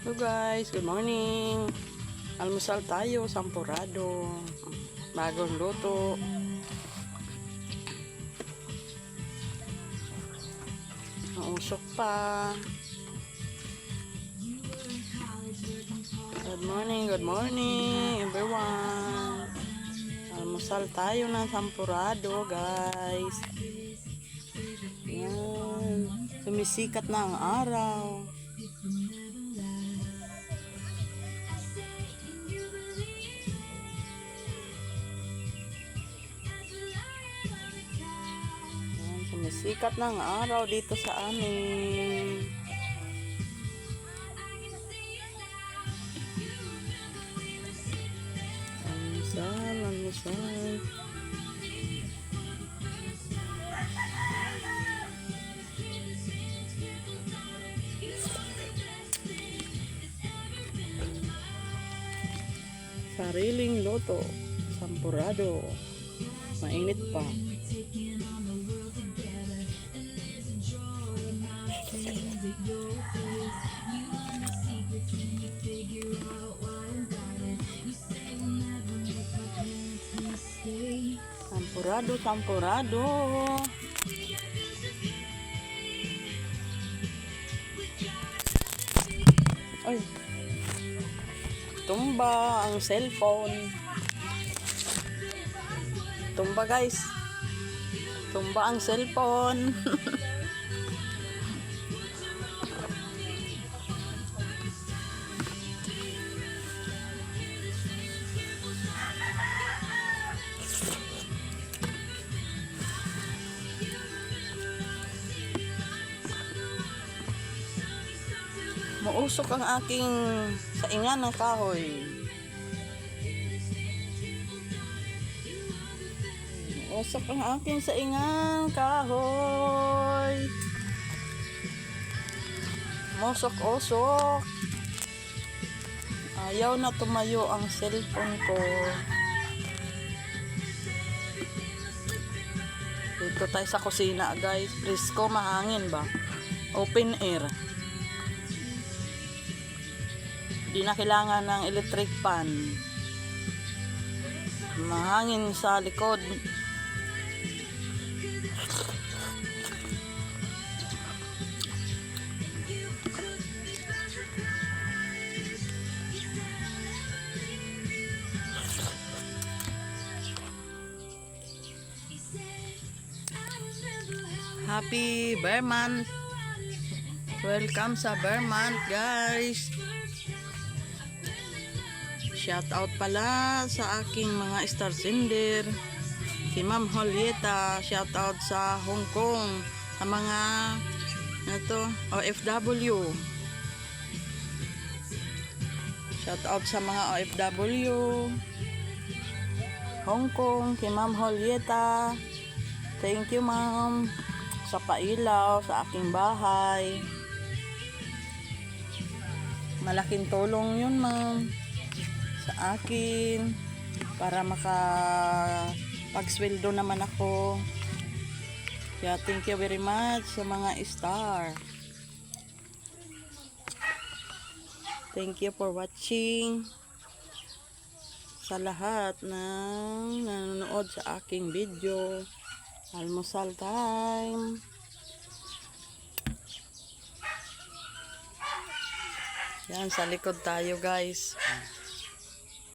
Hello guys, good morning. Almusal tayo, sampurado. Bagong luto. Nausok pa. Good morning everyone. Almusal tayo ng sampurado guys. Yan. Sumisikat na ang araw. Sumisikat ng araw dito sa amin. Almusal. Sariling loto, sampurado. Mainit pa. Sampurado. Ay. Tumba ang cellphone. Tumba guys. Tumba ang cellphone. Mausok ang aking saingan ng kahoy. Mausok ang aking saingan kahoy. Musok-usok. Ayaw na tumayo ang cellphone ko. Dito tayo sa kusina guys. Presko, mahangin ba? Open air. Di na kailangan ng electric fan. Mahangin sa likod. Happy Bear Month. Welcome sa Bear Month guys. Shout out pala sa aking mga star sender. Si Ma'am Julieta, shout out sa Hong Kong, sa mga OFW. Shout out sa mga OFW Hong Kong, si Ma'am Julieta. Thank you ma'am sa pailaw sa aking bahay. Malaking tulong yun ma'am sa akin para pagsweldo naman ako. Yeah, thank you very much sa mga star. Thank you for watching sa lahat ng nanonood sa aking video. Almusal time. Yan, sa likod tayo guys.